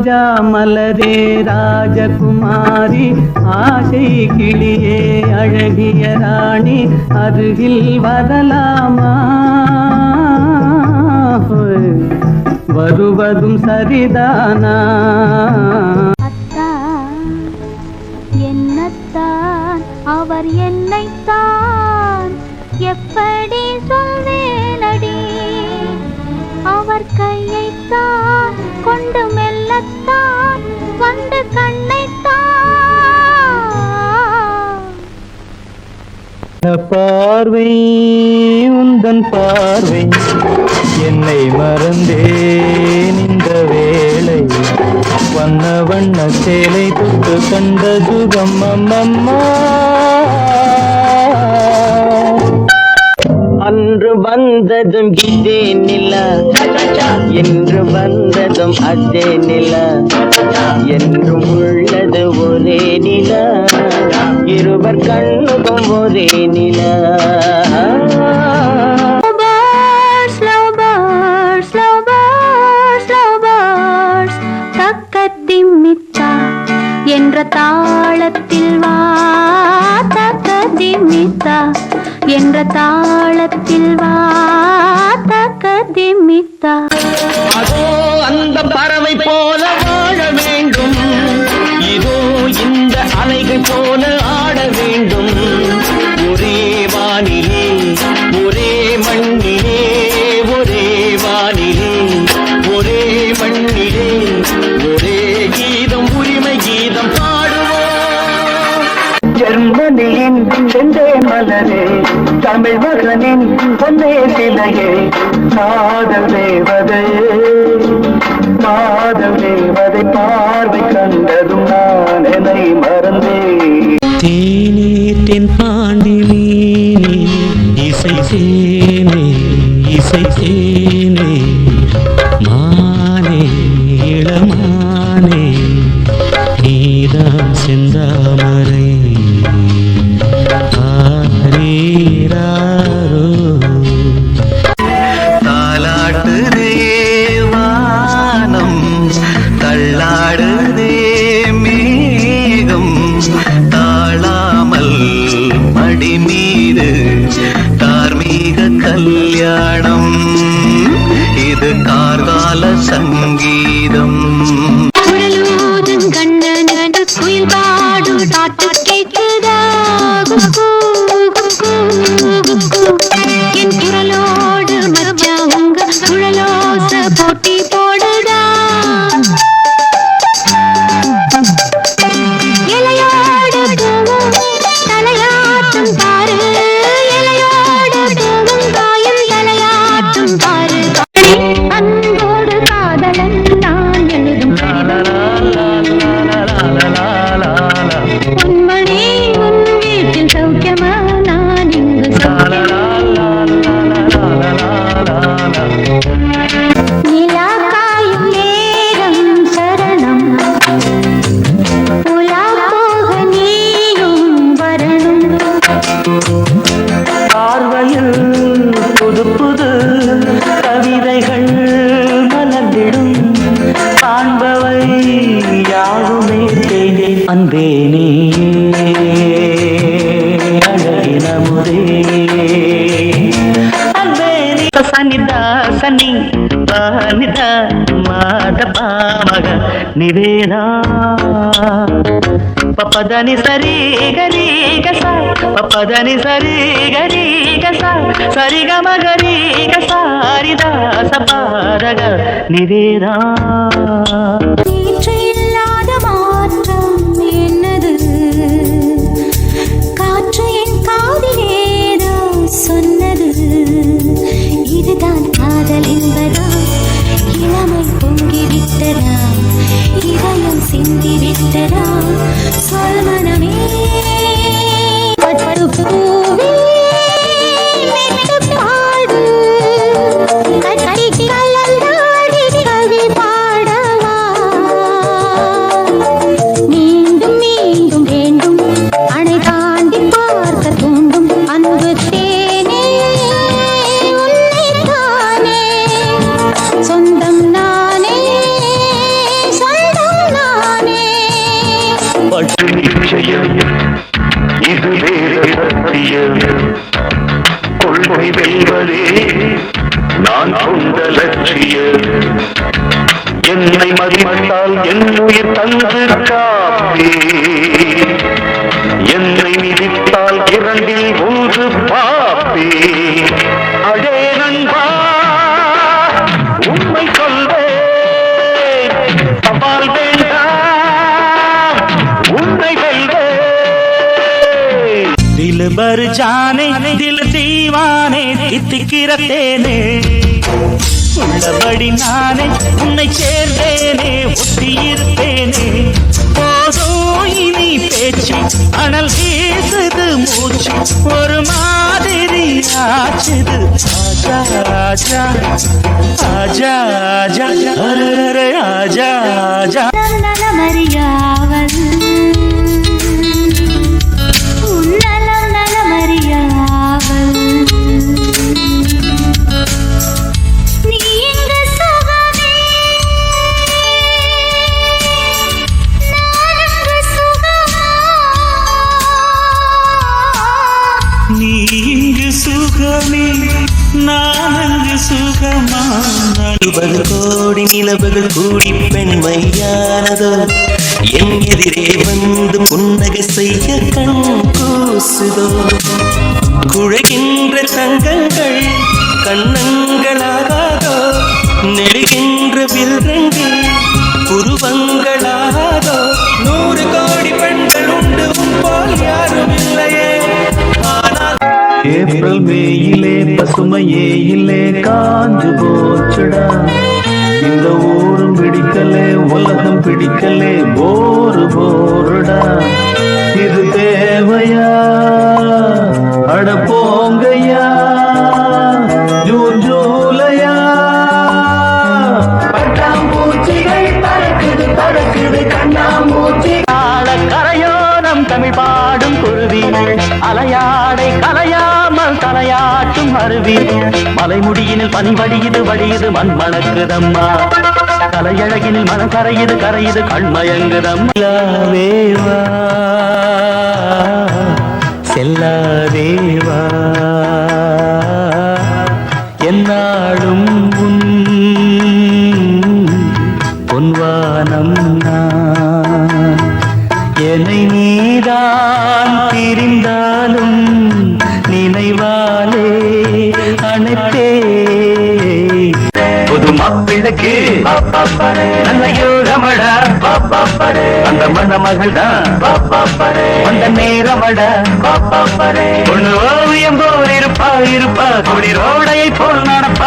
ரோஜா மலரே ராஜகுமாரி ஆசை கிளியே அழகிய ராணி அருகில் வரலாமா வருவதும் சரிதானா என்னத்தான் அவர் என்னைத்தான் எப்படி சொல்வேனடி அவர் கையைத்தான் கொண்டு மெல்லத்தான் வந்து கண்ணைத்தான் பார்வை உந்தன் பார்வை என்னை மறந்தேன் இந்த வேளை வண்ண வண்ண சேலை தொட்டு கண்ட சுகம் அம்மம்மா அன்று வந்ததும் இதே நில என்று வந்ததும் அதே நில என்றும் உள்ளது ஒரே நில இருவர் கண்ணுக்கும் ஒரே நில என்ற தாளத்தில் வா தக்கதிமித்தா என்ற தாளத்தில் வா தக்கதிமித்தா அதோ அந்த பறவை போல வாழ வேண்டும் இதோ இந்த அலைகள் போல ஆட வேண்டும் ஒரே வானிலே ஒரே மண்ணிலே ஒரே வானிலே ஒரே மண்ணிலே ஒரே கீதம் உரிமை கீதம் பாடுவோம் ஜெர்மனியின் செந்தே மலரே தமிழ் மகனின் பொன்னே சிலையே காதல் தேவதையே காதல் தேவதை பார்வை கண்டதும் நான் என்னை மறந்தேன் தேனீட்டின் பாண்டினி இசை தேனே இசை தேனே மானே இளமானே நீதான் செந்தாமரை ஆரீராரோ தாலாட்டுதே வானம் தள்ளாடுதே மேகம் தாழாமல் மடி மீது தார்மீக கல்யாணம் இது கார்கால சங்கீதம் குயில் பாடும் பாட்டு கேட்குதா என் குரலோடு மச்சா உங்க குழலோச போட்டி போடுதா இலையோடு பூவும் தலையாட்டும் பாரு இலையோடு பூவும் காயும் தலையாட்டும் பாரு அன்போடு காதலன் நான் எழுதும் பொன்மணி உன் வீட்டில் சௌக்கியமா நான் இங்கு நிலா காயும் நேரம் சரணம் உலா போக நீயும் வரணும் பார்வையில் புது புது கவிதைகள் மலர்ந்திடும் காண்பவை யாருமே தேனே அன்பே நீயே அழகின முதே அன்பே நீ சனிதா சனி பானிதா மாத பாமக நிவேதா பப்பதனி சரி கரி கச பப்பதனி சரி கரி கச சரி கம கரி கசாரிதா சபாரக நிவேதா இல்லாத மாற்றம் என்னது காற்று என் காதிலேதோ சொன்னது இதுதான் காதல் என்பதா இளமை பொங்கிவிட்டதா இதயம் சிந்திவிட்டதா சொல்மனமே பூவே சொந்தம் நானே சொந்த என்னை மதித்தால் என் உயிர் தந்து காப்பே, என்னை மிதித்தால் இரண்டில் ஒன்று பாப்பே. அடே நண்பா உண்மை சொல்வேன், சவால் வேண்டாம் உன்னை வெல்வேன். दिल भर जाने दिल दीवाने தித்திக்கிற தேனே, உள்ளபடி நானே உன்னை சேர்ந்தேனே, ஒட்டியிருப்பேனே. போதும் இனி பேச்சு, அனல் வீசுது மூச்சு, ஒரு மாதிரி ஆச்சுது. ஆஜா ஆஜா ஆஜா ஆஜா அரரே ஆஜா ஆஜா. நலமறியாவல் உன்னலம் நலமறியாவல் நீ இங்கு சுகமே நான் இங்கு சுகமா, நீ இங்கு சுகமே நான் அங்கு சுகமா. 40 கோடி நிலவுகள் கூடி பெண்மையானதோ, என் எதிரே வந்து புன்னகை செய்ய கண் கூசுதோ. குழைகின்ற தங்கங்கள் கண்ணங்களாகாதோ, நெடுகின்ற வில்ரங்கில் புருவங்களாகாதோ. 100 கோடி பெண்கள் உண்டு, உன் போல் யாரும் இல்லையே. ஆனால் ஏப்ரல் மேயிலே பசுமையே இல்லே காஞ்சு போச்சுடா. இந்த ஊரும் பிடிக்கலே உலகம் பிடிக்கலே போரு போருடா. இது தேவையா அட போங்கய்யா ஜூன் ஜூலையா. பட்டாம்பூச்சிகள் பறக்குது பறக்குது கண்ணாமூச்சி. கரையோரம் தமிழ் பாடும் குருவி, அலையாடை கலையாமல் தலையாட்டும் அருவி. மலைமுடியினில் பனி வடியுது வடியுது மண் மணக்குதம்மா, கலையழகினில் மனம் கரையுது கரையுது கண்மயங்குதம்மா. வேவா செல்லாதேவா, என்னாலும் உன் பொன்வானம் நான். என்னை நீதான் பிரிந்தாலும் நினைவாலே அணைப்பே. புது மாப்பிள்ளைக்கு நல்ல யோகமடா, அந்த மணமகள் தான் அந்த நேரமடா. பொண்ணு ஓவியம் போல் இருப்பா இருப்பா, குளிரோடையை போல் நடப்பா.